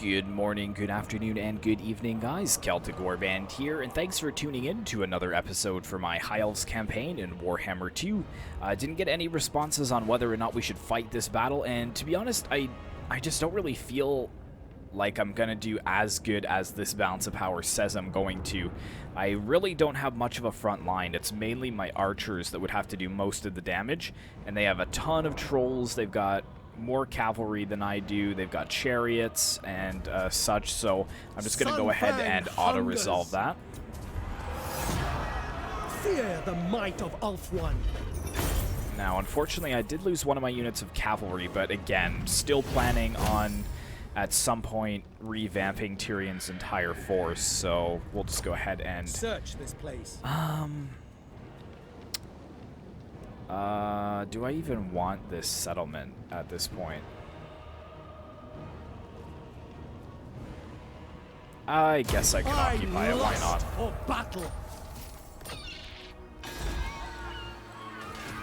Good morning, good afternoon, and good evening, guys. Celtic Warband here, and thanks for tuning in to another episode for my High Elves campaign in Warhammer 2. I didn't get any responses on whether or not we should fight this battle, and to be honest, I just don't really feel like I'm gonna do as good as this balance of power says I'm going to. I really don't have much of a front line. It's mainly my archers that would have to do most of the damage, and they have a ton of trolls. They've got more cavalry than I do. They've got chariots and such, so I'm just going to go ahead and auto-resolve that. Fear the might of Ulf-1. Now, unfortunately, I did lose one of my units of cavalry, but again, still planning on, at some point, revamping Tyrion's entire force, so we'll just go ahead and... search this place. Do I even want this settlement at this point? I guess I can occupy it, why not? For battle.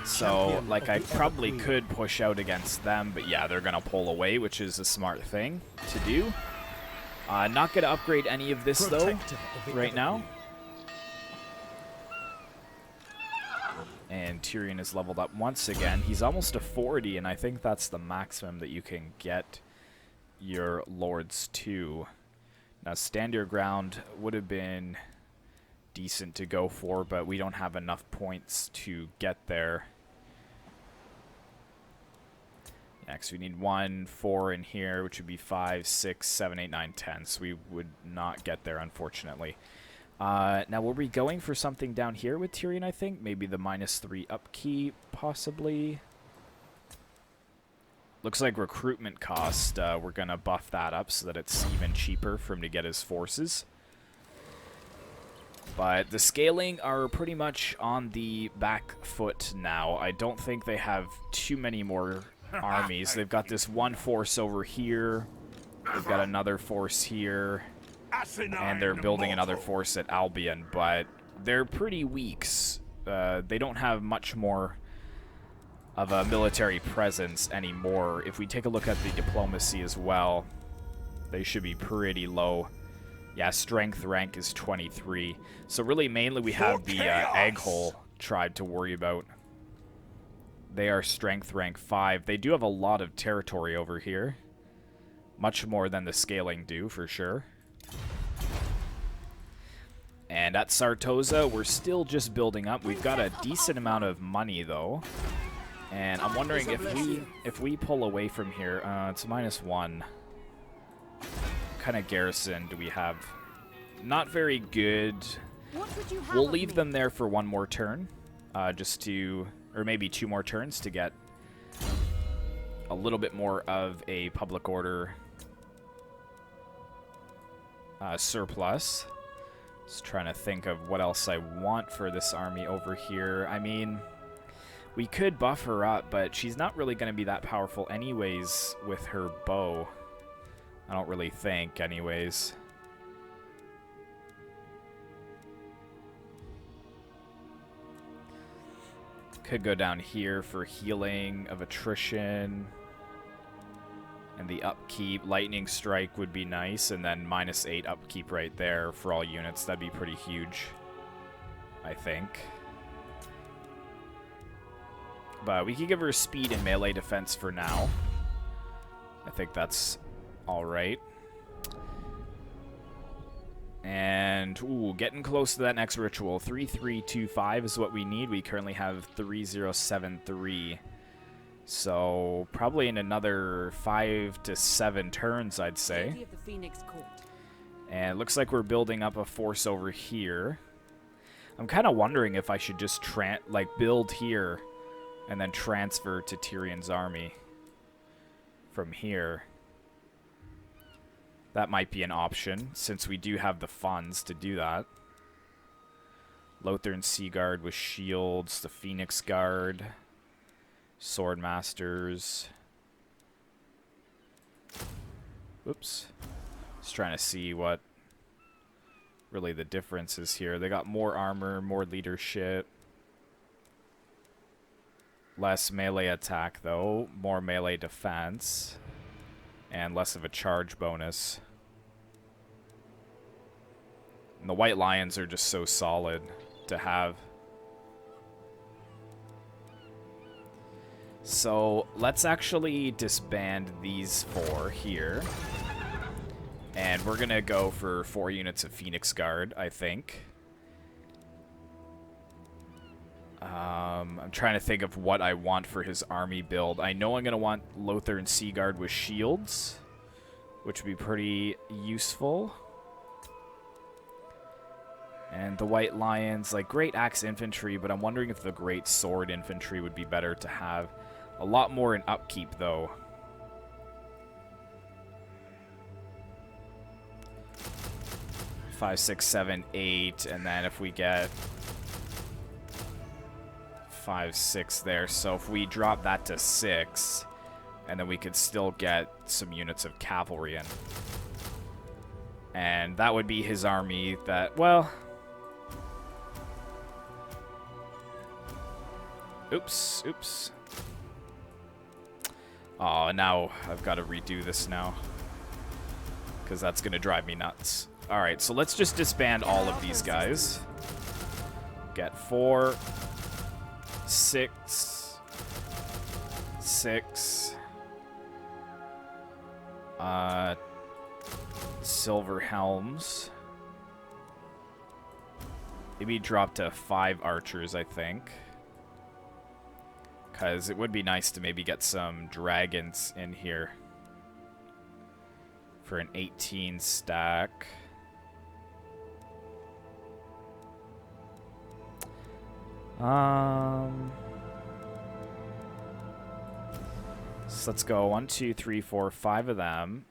So, like, I probably could push out against them, but yeah, they're gonna pull away, which is a smart thing to do. Not gonna upgrade any of this, though, right now. And Tyrion is leveled up once again. He's almost a 40, and I think that's the maximum that you can get your lords to. Now, stand your ground would have been decent to go for, but we don't have enough points to get there. Next, we need 1, 4 in here, which would be 5, 6, 7, 8, 9, 10. So we would not get there, unfortunately. Now, were we going for something down here with Tyrion, I think? Maybe the -3 upkeep, possibly? Looks like recruitment cost, we're going to buff that up so that it's even cheaper for him to get his forces. But the scaling are pretty much on the back foot now. I don't think they have too many more armies. They've got this one force over here. They've got another force here. And they're building another force at Albion, but they're pretty weak. They don't have much more of a military presence anymore. If we take a look at the diplomacy as well, they should be pretty low. Yeah, strength rank is 23. So really, mainly we have the Egghole tribe to worry about. They are strength rank 5. They do have a lot of territory over here. Much more than the scaling do, for sure. And at Sartosa, we're still just building up. We've got a decent amount of money, though. And I'm wondering if we pull away from here. It's -1. What kind of garrison do we have? Not very good. We'll leave them there for one more turn. Just to... or maybe 2 more turns to get a little bit more of a public order surplus. Just trying to think of what else I want for this army over here. I mean, we could buff her up, but she's not really going to be that powerful anyways with her bow. I don't really think, anyways. Could go down here for healing of attrition. And the upkeep, lightning strike would be nice, and then -8 upkeep right there for all units. That'd be pretty huge, I think. But we could give her speed and melee defense for now. I think that's alright. And, ooh, getting close to that next ritual. 3325 is what we need. We currently have 3073. So, probably in another 5 to 7 turns, I'd say. And it looks like we're building up a force over here. I'm kind of wondering if I should just build here and then transfer to Tyrion's army from here. That might be an option, since we do have the funds to do that. Lothern Sea Guard with shields, the Phoenix Guard... Swordmasters. Oops. Just trying to see what really the difference is here. They got more armor, more leadership. Less melee attack, though. More melee defense. and less of a charge bonus. And the White Lions are just so solid to have. So let's actually disband these 4 here. And we're going to go for 4 units of Phoenix Guard, I think. I'm trying to think of what I want for his army build. I know I'm going to want Lothar and Sea Guard with shields, which would be pretty useful. And the White Lions, like Great Axe Infantry, but I'm wondering if the Great Sword Infantry would be better to have. A lot more in upkeep, though. Five, 6, 7, 8, and then if we get 5, 6 there, so if we drop that to 6, and then we could still get some units of cavalry in. And that would be his army that, well... Oops, oops. Oh, now I've got to redo this now. Because that's going to drive me nuts. Alright, so let's just disband all of these guys. Get 4, 6, 6. Silver Helms. Maybe drop to 5 archers, I think. Because it would be nice to maybe get some dragons in here. For an 18 stack. So let's go 1, 2, 3, 4, 5 of them.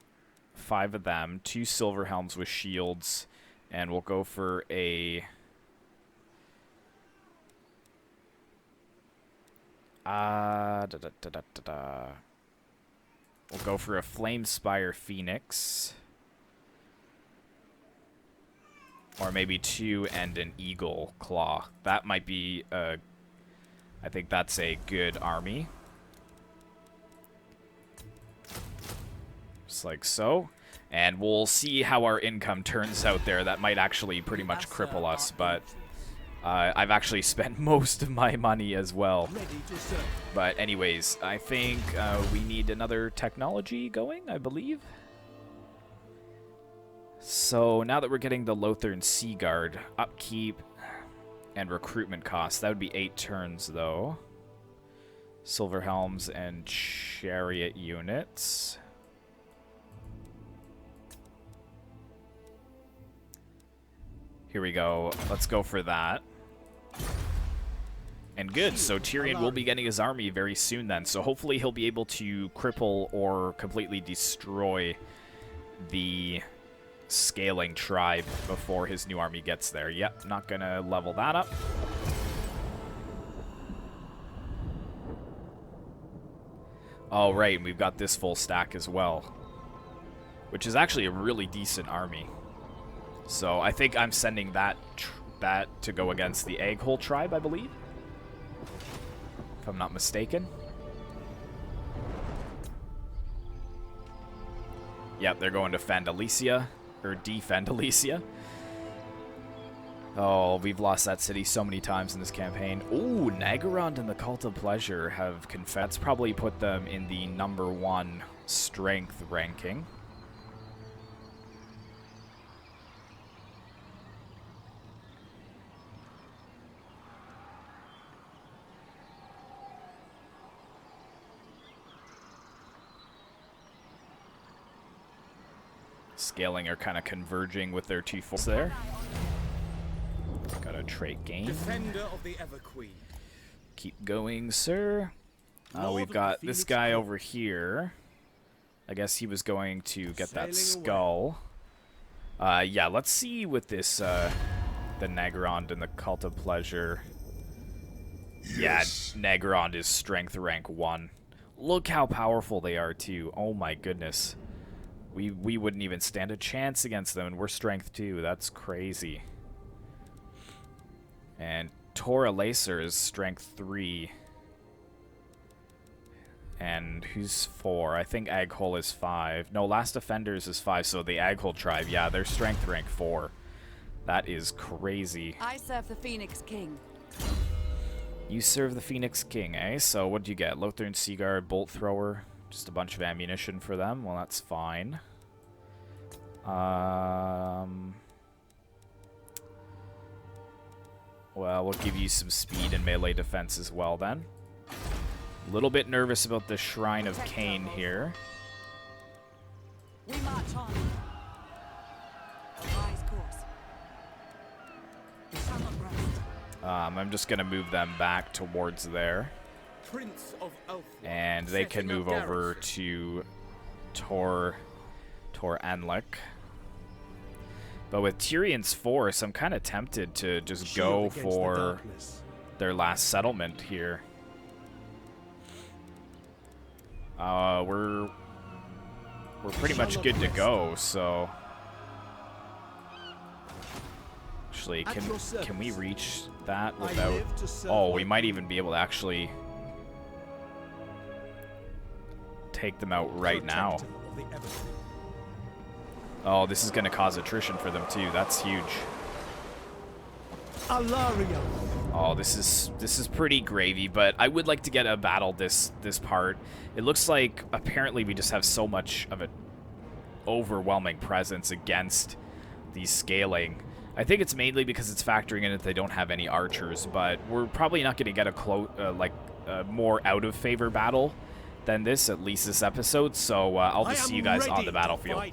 5 of them. 2 silver helms with shields. And we'll go for a... We'll go for a Flamespire Phoenix. Or maybe 2 and an Eagle Claw. That might be a... I think that's a good army. Just like so. And we'll see how our income turns out there. That might actually pretty much cripple us, but... I've actually spent most of my money as well. But anyways, I think we need another technology going, I believe. So now that we're getting the Lothar and Sea Guard, upkeep and recruitment costs, that would be 8 turns though. Silver Helms and Chariot units. Here we go. Let's go for that. And good, so Tyrion will be getting his army very soon then. So hopefully he'll be able to cripple or completely destroy the scaling tribe before his new army gets there. Yep, not gonna level that up. Oh, right, and we've got this full stack as well. Which is actually a really decent army. So I think I'm sending that to go against the Egghole tribe, I believe. If I'm not mistaken. Yep, they're going to Fandalicia, or defend Oh, we've lost that city so many times in this campaign. Ooh, Nagorond and the Cult of Pleasure have confessed. That's probably put them in the #1 strength ranking. Scaling are kind of converging with their 2 forces there. Got a trait gain. Defender of the Everqueen. Keep going, sir. We've got this guy over here. I guess he was going to get that skull. Yeah, let's see with this, the Nagorond and the Cult of Pleasure. Yes. Yeah, Nagorond is strength rank 1. Look how powerful they are, too. Oh my goodness. We wouldn't even stand a chance against them, and we're strength 2. That's crazy. And Tora Lacer is strength 3. And who's 4? I think Aghol is 5. No, Last Defenders is 5, so the Aghol tribe, yeah, they're strength rank 4. That is crazy. I serve the Phoenix King. You serve the Phoenix King, eh? So what do you get? Lothern Seaguard, Bolt Thrower, just a bunch of ammunition for them. Well, that's fine. Well, we'll give you some speed and melee defense as well then. A little bit nervous about the Shrine of Cain here. We march on. A wise course. We shall not rest. I'm just going to move them back towards there. Prince of Elf. And they can move over to Tor Anlek. But with Tyrion's force, I'm kind of tempted to just go for their last settlement here. We're pretty much good to go, so actually can we reach that without oh, we might even be able to actually take them out right now. Oh, this is going to cause attrition for them too. That's huge. Alaria. Oh, this is pretty gravy, but I would like to get a battle this part. It looks like apparently we just have so much of an overwhelming presence against the scaling. I think it's mainly because it's factoring in that they don't have any archers, but we're probably not going to get a more out of favor battle than this, at least this episode. So I'll just see you guys on the battlefield.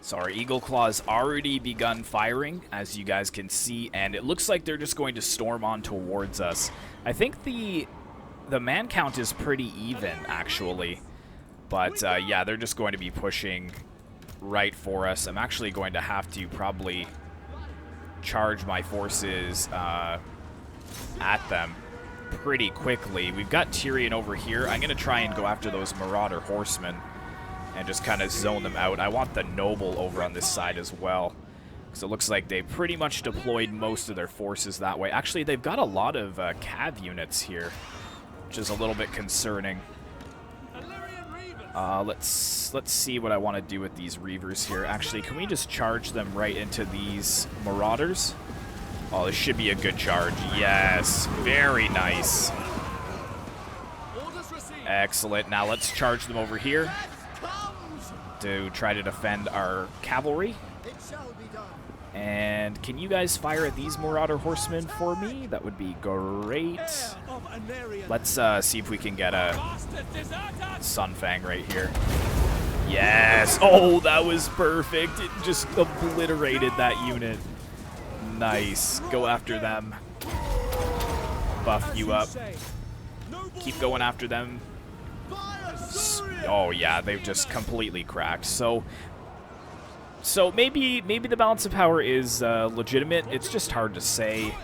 So our Eagle Claw has already begun firing, as you guys can see, and it looks like they're just going to storm on towards us. I think the man count is pretty even, actually. But, yeah, they're just going to be pushing right for us. I'm actually going to have to probably charge my forces at them pretty quickly. We've got Tyrion over here. I'm going to try and go after those Marauder Horsemen and just kind of zone them out. I want the Noble over on this side as well, because it looks like they pretty much deployed most of their forces that way. Actually, they've got a lot of cav units here, which is a little bit concerning. Let's see what I want to do with these Reavers here. Actually, can we just charge them right into these Marauders? Oh, this should be a good charge. Yes, very nice. Excellent. Now let's charge them over here to try to defend our cavalry. And can you guys fire at these Marauder Horsemen for me? That would be great. Let's see if we can get a Sunfang right here. Yes! Oh, that was perfect. It just obliterated that unit. Nice. Go after them. Buff you up. Keep going after them. Oh yeah, they've just completely cracked. So maybe the balance of power is legitimate. It's just hard to say,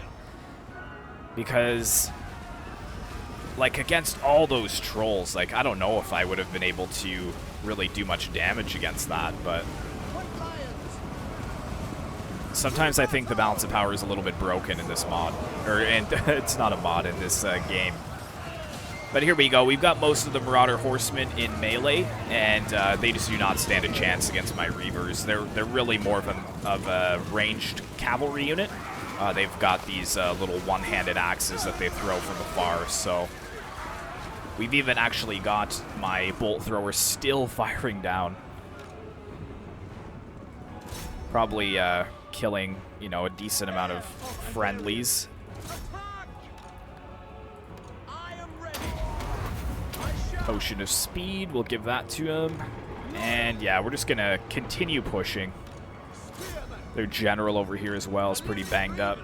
because like against all those trolls, like I don't know if I would have been able to really do much damage against that, but sometimes I think the balance of power is a little bit broken in this mod, and it's not a mod in this game. But here we go. We've got most of the Marauder Horsemen in melee, and they just do not stand a chance against my Reavers. They're really more of a ranged cavalry unit. They've got these little one-handed axes that they throw from afar, so we've even actually got my bolt thrower still firing down. Probably killing, you know, a decent amount of friendlies. Potion of Speed, we'll give that to him. And yeah, we're just gonna continue pushing. Their general over here as well is pretty banged up.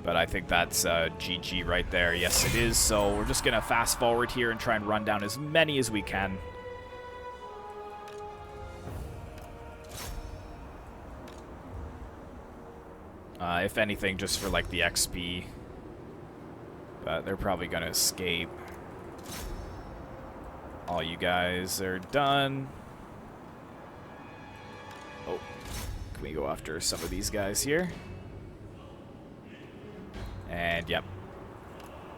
But I think that's GG right there. Yes, it is. So we're just gonna fast forward here and try and run down as many as we can. If anything, just for like the XP. But they're probably gonna escape. All you guys are done. Oh, can we go after some of these guys here? And, yep.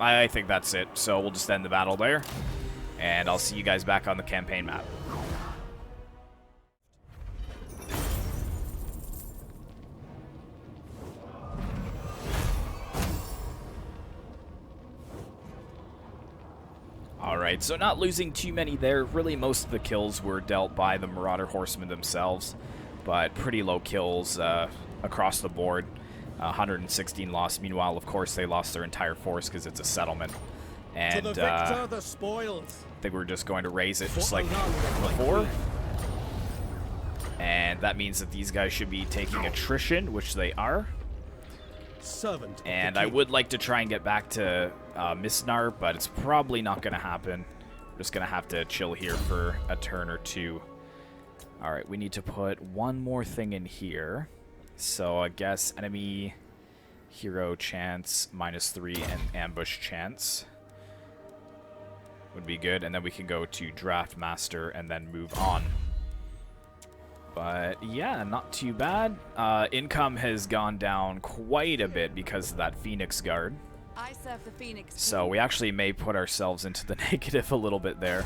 I think that's it. So we'll just end the battle there. And I'll see you guys back on the campaign map. Alright, so not losing too many there. Really, most of the kills were dealt by the Marauder Horsemen themselves. But pretty low kills across the board. 116 lost. Meanwhile, of course, they lost their entire force because it's a settlement. And To the victor, the spoils. I think we're just going to raise it just like before. And that means that these guys should be taking attrition, which they are. Servant of And the I king. would like to try and get back to Misnar, but it's probably not going to happen. We're just going to have to chill here for a turn or two. Alright, we need to put one more thing in here. So I guess enemy hero chance -3 and ambush chance would be good. And then we can go to draft master and then move on. But yeah, not too bad. Income has gone down quite a bit because of that Phoenix Guard. I serve the Phoenix. So we actually may put ourselves into the negative a little bit there.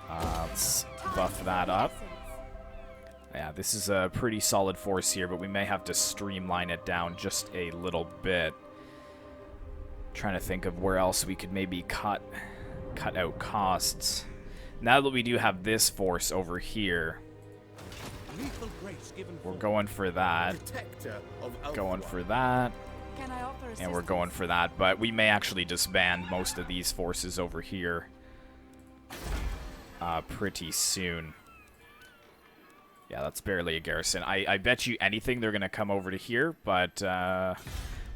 Let's buff that up. Yeah, this is a pretty solid force here, but we may have to streamline it down just a little bit. Trying to think of where else we could maybe cut out costs. Now that we do have this force over here, Lethal grace given we're for going for that. protector of Elf Going One. for that. Can I offer assistance? And we're going for that, but we may actually disband most of these forces over here pretty soon. Yeah, that's barely a garrison. I bet you anything they're going to come over to here, but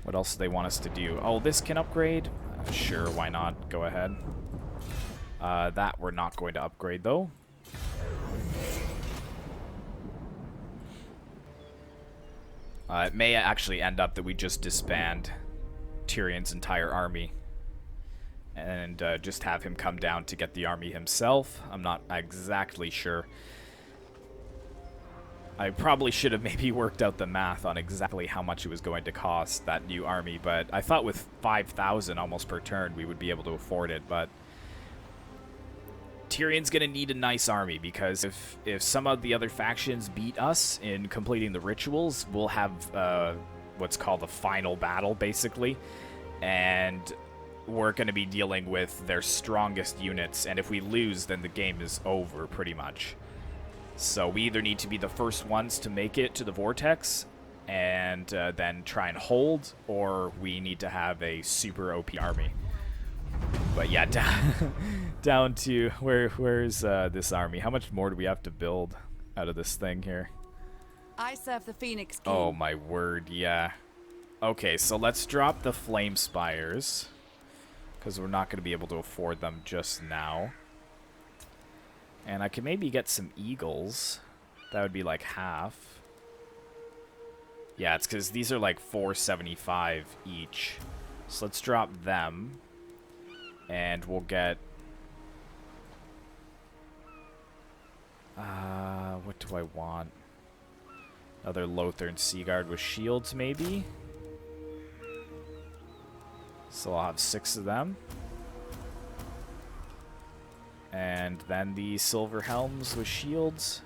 what else do they want us to do? Oh, this can upgrade? Sure, why not? Go ahead. That we're not going to upgrade, though. It may actually end up that we just disband Tyrion's entire army and just have him come down to get the army himself. I'm not exactly sure. I probably should have maybe worked out the math on exactly how much it was going to cost, that new army, but I thought with 5,000 almost per turn we would be able to afford it, but Tyrion's going to need a nice army, because if some of the other factions beat us in completing the rituals, we'll have what's called a final battle, basically, and we're going to be dealing with their strongest units, and if we lose, then the game is over, pretty much. So we either need to be the first ones to make it to the Vortex and then try and hold, or we need to have a super OP army. But yeah, down to where's this army? How much more do we have to build out of this thing here? I serve the Phoenix King. Oh my word, yeah. Okay, so let's drop the Flame Spires, because we're not going to be able to afford them just now. And I can maybe get some eagles. That would be like half. Yeah, it's because these are like 475 each. So let's drop them. And we'll get... what do I want? Another Lothern Seaguard with shields, maybe? So I'll have 6 of them. And then the Silver Helms with shields.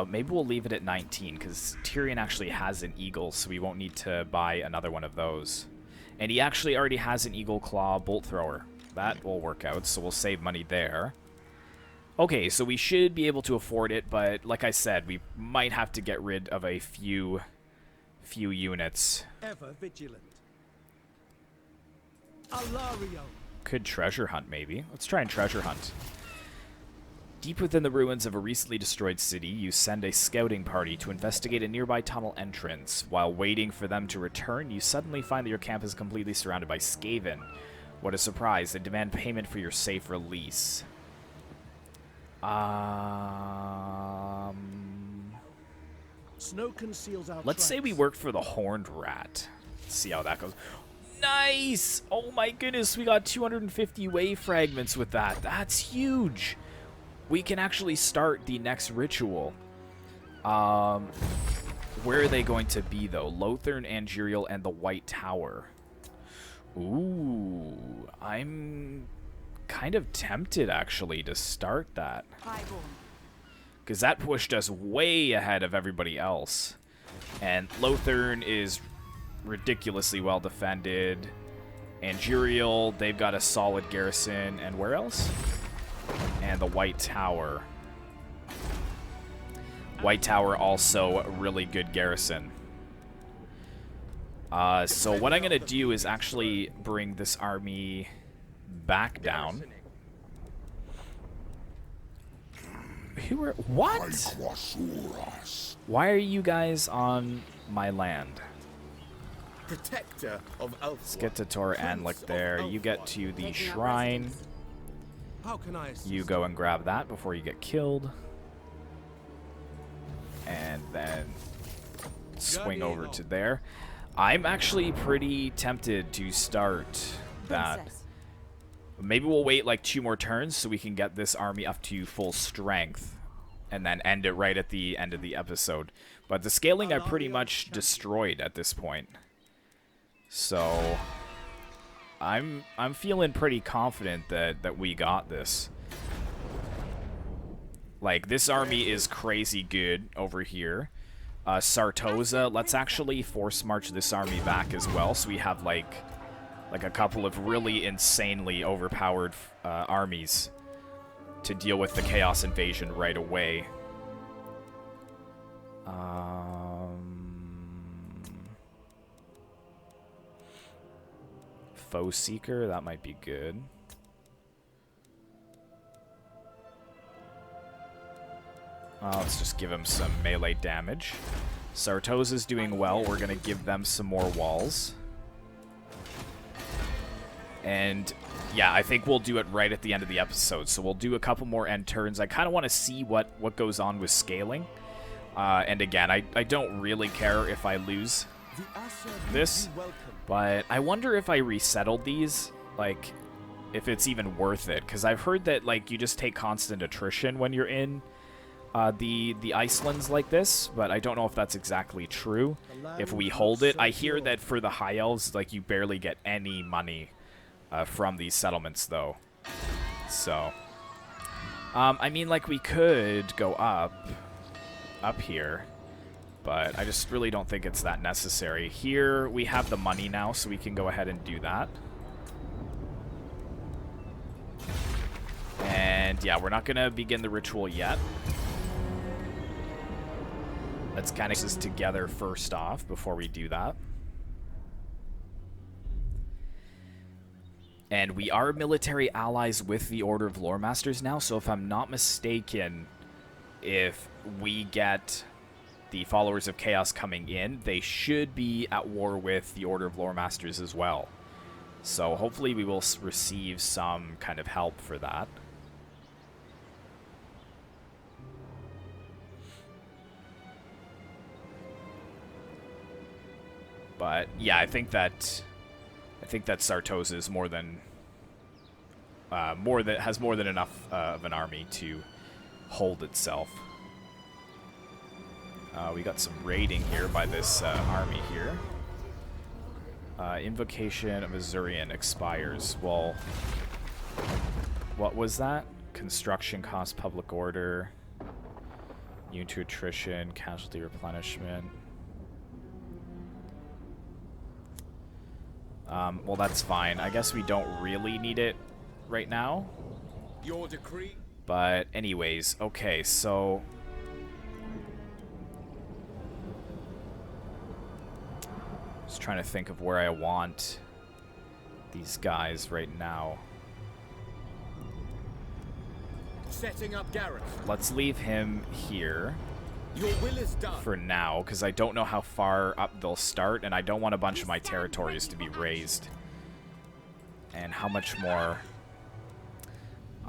Maybe we'll leave it at 19, because Tyrion actually has an eagle, so we won't need to buy another one of those. And he actually already has an Eagle Claw Bolt Thrower. That will work out, so we'll save money there. Okay, so we should be able to afford it, but like I said, we might have to get rid of a few units. Ever vigilant. Alario. Could treasure hunt, maybe. Let's try and treasure hunt. Deep within the ruins of a recently destroyed city, you send a scouting party to investigate a nearby tunnel entrance. While waiting for them to return, you suddenly find that your camp is completely surrounded by Skaven. What a surprise. They demand payment for your safe release. Snow conceals our Let's say we tracks. work for the Horned Rat. Let's see how that goes. Nice! Oh my goodness, we got 250 wave fragments with that. That's huge. We can actually start the next ritual. Where are they going to be, though? Lothern, Angerial, and the White Tower. Ooh, I'm kind of tempted, actually, to start that. Highborn. Because that pushed us way ahead of everybody else. And Lothern is ridiculously well defended. Angerial, they've got a solid garrison. And where else? And the White Tower. White Tower also a really good garrison. So what I'm going to do is actually bring this army back down. Who are... What? Why are you guys on my land? Protector of Elf. Let's get to Tor Anlik there. You get to the shrine. How can I assist? You go and grab that before you get killed. And then swing over to there. I'm actually pretty tempted to start that. Princess. Maybe we'll wait like 2 more turns so we can get this army up to full strength. And then end it right at the end of the episode. But the scaling I pretty much destroyed at this point. So I'm feeling pretty confident that we got this. Like, this army is crazy good over here. Sartosa, let's actually force march this army back as well, so we have like a couple of really insanely overpowered armies to deal with the Chaos Invasion right away. Foe Seeker, that might be good. Let's just give him some melee damage. Sartosa's doing well. We're going to give them some more walls. And yeah, I think we'll do it right at the end of the episode. So we'll do a couple more end turns. I kind of want to see what goes on with scaling. And again, I don't really care if I lose this. But I wonder if I resettled these, like, if it's even worth it. Because I've heard that, like, you just take constant attrition when you're in the Icelands like this, but I don't know if that's exactly true. If we hold it, I hear that for the High Elves, like, you barely get any money from these settlements, though. So, I mean, like, we could go up here, but I just really don't think it's that necessary. Here, we have the money now, so we can go ahead and do that. And, yeah, we're not going to begin the ritual yet. Let's kind of get this together first off before we do that. And we are military allies with the Order of Lore Masters now, so if I'm not mistaken, if we get the Followers of Chaos coming in, they should be at war with the Order of Lore Masters as well. So hopefully we will receive some kind of help for that. But yeah, I think that Sartosa is more than has more than enough of an army to hold itself. We got some raiding here by this army here. Invocation of Azurian expires. Well, what was that? Construction cost, public order, immune to attrition, casualty replenishment. Well, that's fine. I guess we don't really need it right now. Your decree. But anyways, okay, so just trying to think of where I want these guys right now. Setting up Gareth. Let's leave him here Your will is done. for now, because I don't know how far up they'll start, and I don't want a bunch of my territories to be raised. And how much more?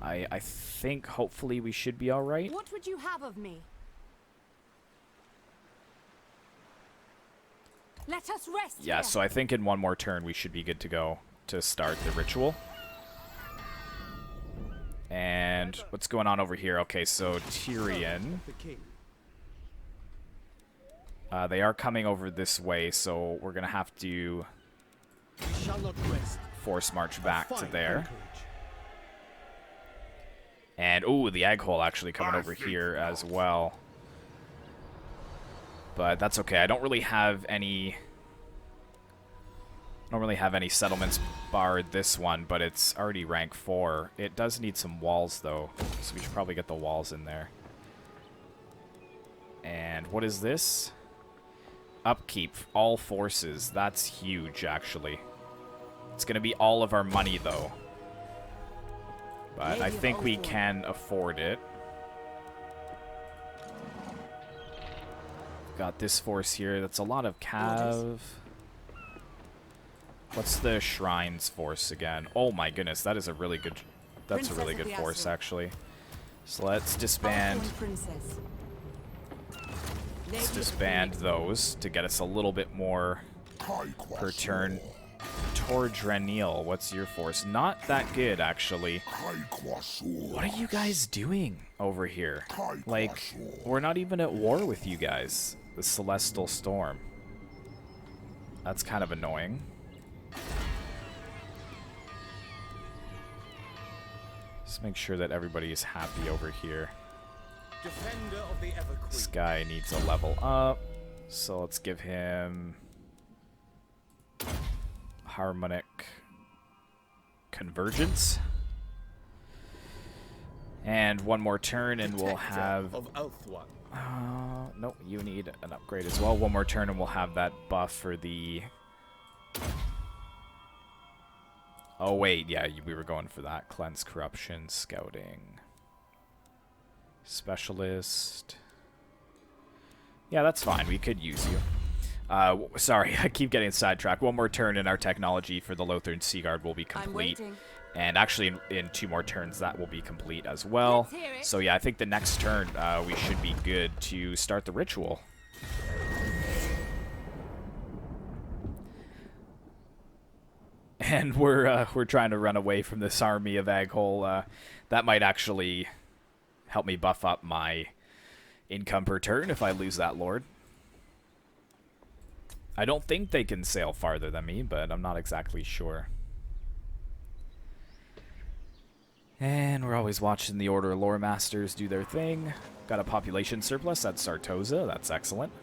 I think hopefully we should be alright. What would you have of me? Let us rest. Yeah, here. so I think in one more turn we should be good to go to start the ritual. And what's going on over here? Okay, so Tyrion. The king. They are coming over this way, so we're going to have to We shall not rest. force march back to Fine there. anchorage. And, ooh, the egg hole actually coming over here as well. But that's okay. I don't really have any settlements barred this one, but it's already rank 4. It does need some walls, though, so we should probably get the walls in there. And what is this? Upkeep. All forces. That's huge, actually. It's going to be all of our money, though. But I think we can afford it. Got this force here. That's a lot of cav. What's the shrines force again? Oh my goodness, that is a really good. That's a really good force, actually. So let's disband. Let's disband those to get us a little bit more per turn. Tordrenil, what's your force? Not that good, actually. What are you guys doing over here? Like, we're not even at war with you guys. The Celestial Storm. That's kind of annoying. Just make sure that everybody is happy over here. Defender of the Everqueen. This guy needs a level up. So let's give him Harmonic Convergence. And one more turn and we'll Protector have... of Elfwan. Nope, you need an upgrade as well. One more turn and we'll have that buff for the... Oh wait, yeah, we were going for that. Cleanse Corruption, Scouting. Specialist. Yeah, that's fine. We could use you. Sorry, I keep getting sidetracked. One more turn and our technology for the Lothern Seaguard will be complete. And actually, in 2 more turns, that will be complete as well. So yeah, I think the next turn, we should be good to start the ritual. And we're trying to run away from this army of Egghole. That might actually help me buff up my income per turn if I lose that lord. I don't think they can sail farther than me, but I'm not exactly sure. And we're always watching the Order of Lore Masters do their thing. Got a population surplus at Sartosa. That's excellent.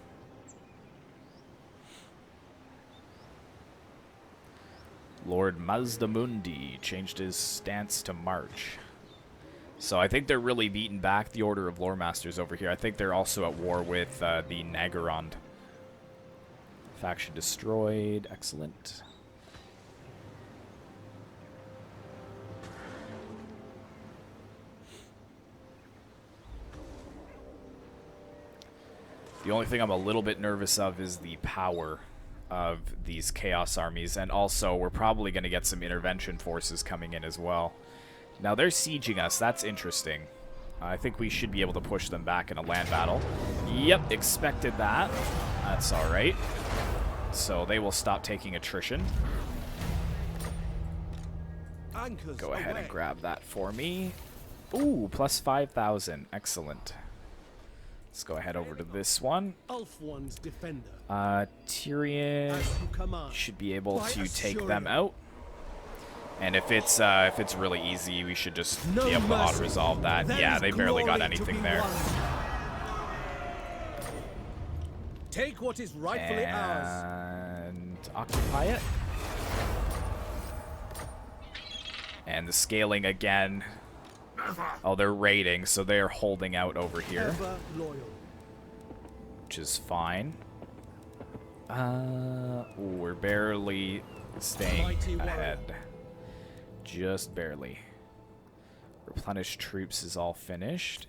Lord Mazdamundi changed his stance to march. So I think they're really beating back the Order of Lore Masters over here. I think they're also at war with the Naggarond. Faction destroyed. Excellent. The only thing I'm a little bit nervous of is the power of these Chaos armies, and also we're probably going to get some intervention forces coming in as well. Now they're sieging us. That's interesting. I think we should be able to push them back in a land battle. Yep, expected that. That's alright. So they will stop taking attrition. Anchors Go ahead away. and grab that for me. Ooh, plus 5,000. Excellent. Let's go ahead over to this one. Ulfwan's defender. Tyrion As you command. should be able By to take assuring- them out. And if it's really easy, we should just No be able to mercy. auto-resolve that. There Yeah, is they barely got glory to anything be there. won. Take what is rightfully ours. And occupy it. And the scaling again. Oh, they're raiding, so they're holding out over here, Ever loyal. which is fine. We're barely staying Mighty warrior. ahead. Just barely. Replenish troops is all finished.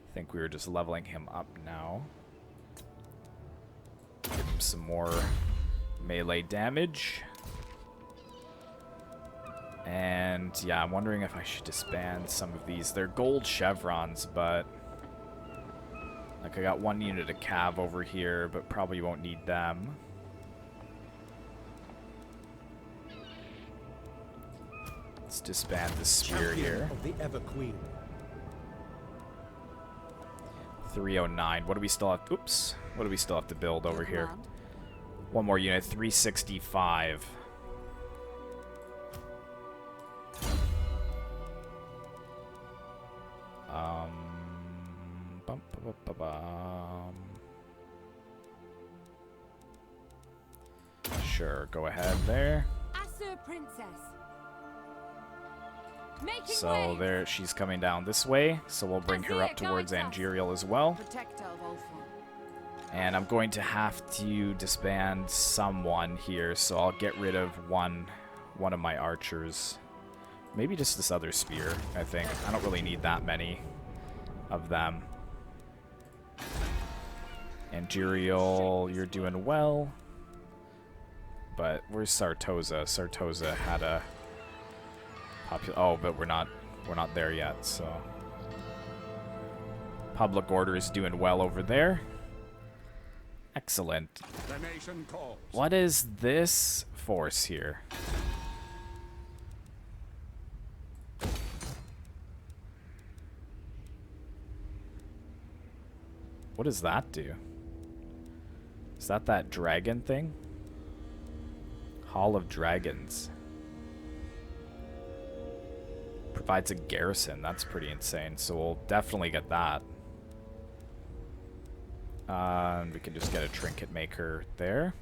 I think we were just leveling him up now. Give him some more melee damage. And yeah, I'm wondering if I should disband some of these. They're gold chevrons, but Like, I got one unit of cav over here, but probably won't need them. Let's disband the spear here. Of the Ever Queen. 309. What do we still have? Oops. What do we still have to build over here? Command. One more unit. 365. Bum, ba, ba, ba, bum. Sure, go ahead there. Asur Princess. Making So way. there, she's coming down this way. So we'll bring her up towards Angerial as well. Protector of Ulfar. And I'm going to have to disband someone here, so I'll get rid of one of my archers. Maybe just this other spear, I think. I don't really need that many of them. Angerial, you're doing well. But where's Sartosa? Sartosa had a but we're not there yet, so public order is doing well over there. Excellent. The nation calls. What is this force here? What does that do? Is that dragon thing? Hall of Dragons. Provides a garrison. That's pretty insane. So we'll definitely get that. We can just get a trinket maker there.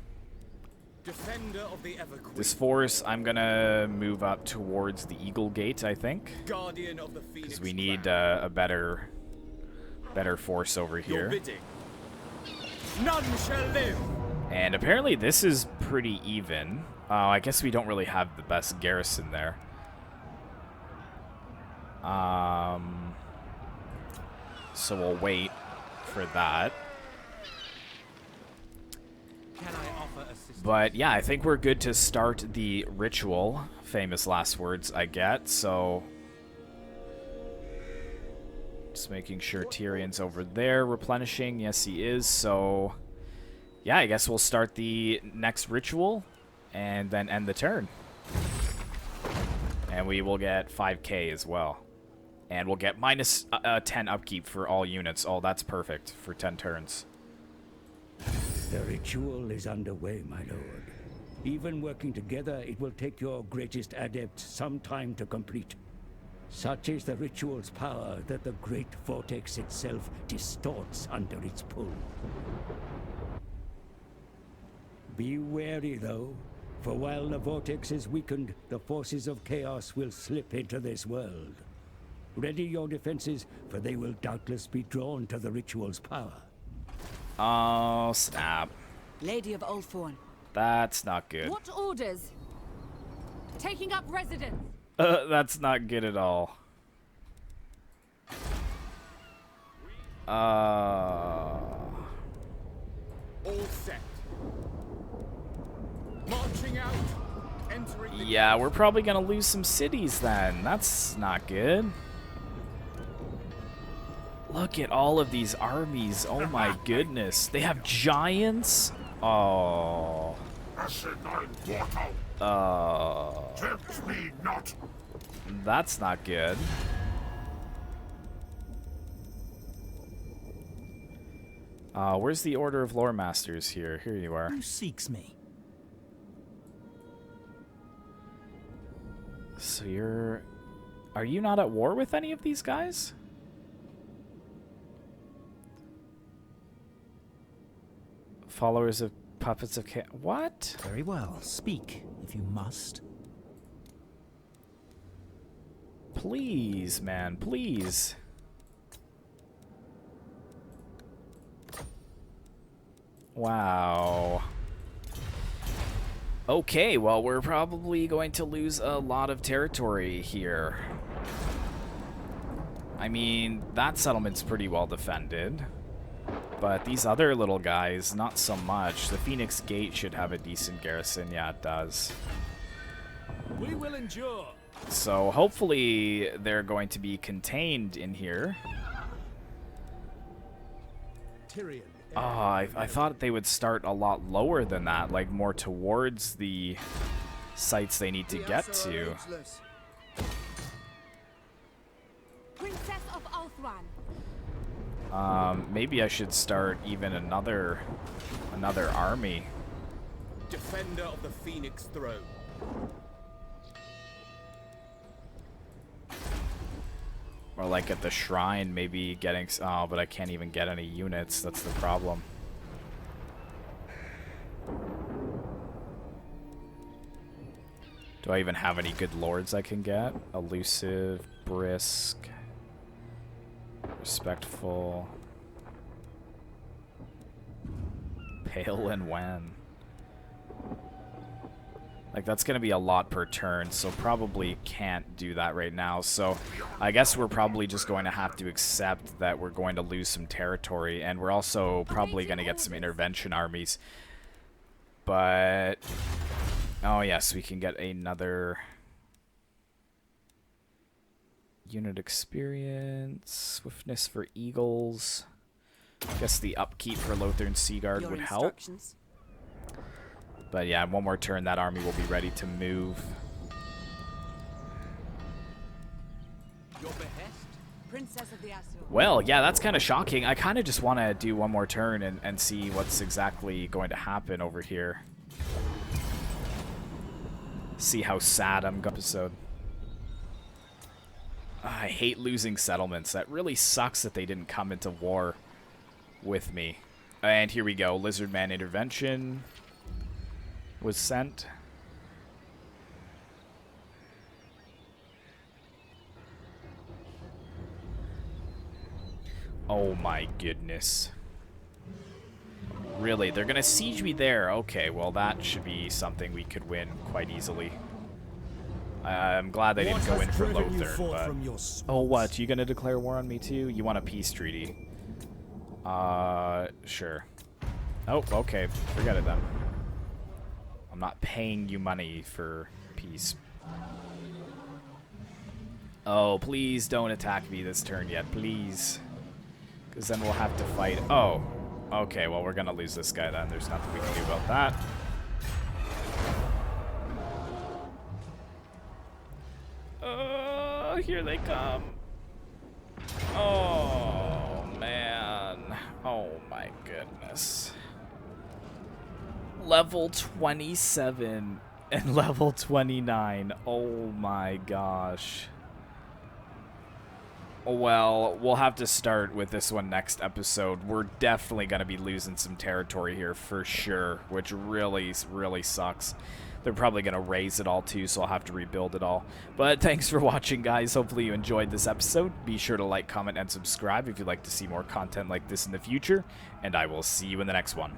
Defender of the Ever Queen. This force, I'm gonna move up towards the Eagle Gate, I think, Guardian of the Phoenix. because we need Crown. a better force over Your here. bidding. None shall live. And apparently this is pretty even. I guess we don't really have the best garrison there. So we'll wait for that. Can I offer assistance? But yeah, I think we're good to start the ritual. Famous last words I get, so just making sure Tyrion's over there replenishing. Yes, he is. So yeah, I guess we'll start the next ritual and then end the turn. And we will get 5k as well. And we'll get minus 10 upkeep for all units. Oh, that's perfect for 10 turns. The ritual is underway, my lord. Even working together, it will take your greatest adept some time to complete. Such is the ritual's power that the great vortex itself distorts under its pull. Be wary, though, for while the vortex is weakened, the forces of chaos will slip into this world. Ready your defenses, for they will doubtless be drawn to the ritual's power. Oh, snap. Lady of Ulfar. That's not good. What orders? Taking up residence. That's not good at all. All set. Marching out. Entering the Yeah, we're probably gonna lose some cities then. That's not good. Look at all of these armies. Oh my goodness. They have giants? Oh. Tempt me not. That's not good. Where's the Order of Lore Masters here? Here you are. Who seeks me? So you're... Are you not at war with any of these guys? Followers of Puppets of Chaos. What? Very well. Speak, if you must. Please, man, please. Wow. Okay, well, we're probably going to lose a lot of territory here. I mean, that settlement's pretty well defended. But these other little guys, not so much. The Phoenix Gate should have a decent garrison. Yeah, it does. We will endure. So hopefully they're going to be contained in here. Tyrion. Oh, I thought they would start a lot lower than that, like more towards the sites they need to get to. Princess of Althran. Maybe I should start even another army. Defender of the Phoenix Throne. Or like at the shrine, maybe getting... Oh, but I can't even get any units. That's the problem. Do I even have any good lords I can get? Elusive, brisk, respectful, pale and wen. Like, that's going to be a lot per turn, so probably can't do that right now. So I guess we're probably just going to have to accept that we're going to lose some territory, and we're also probably going to get some intervention armies. But, oh yes, we can get another unit experience, swiftness for eagles. I guess the upkeep for Lothern Seaguard would help. But yeah, in one more turn, that army will be ready to move. Your behest? Princess of the Azure. Well, yeah, that's kind of shocking. I kind of just want to do one more turn and see what's exactly going to happen over here. See how sad I'm going episode. I hate losing settlements. That really sucks that they didn't come into war with me. And here we go. Lizardman intervention was sent. Oh my goodness. Really? They're gonna siege me there? Okay, well that should be something we could win quite easily. I'm glad they didn't go in for Lothar, but... Oh, what? You gonna declare war on me too? You want a peace treaty? Sure. Oh, okay. Forget it then. I'm not paying you money for peace. Oh, please don't attack me this turn yet, please. Because then we'll have to fight. Oh, okay, well, we're going to lose this guy then. There's nothing we can do about that. Here they come. Oh, man. Oh, my goodness. Level 27 and level 29. Oh my gosh. Well, we'll have to start with this one next episode. We're definitely going to be losing some territory here for sure, which really, really sucks. They're probably going to raise it all too, so I'll have to rebuild it all. But thanks for watching, guys. Hopefully you enjoyed this episode. Be sure to like, comment, and subscribe if you'd like to see more content like this in the future, and I will see you in the next one.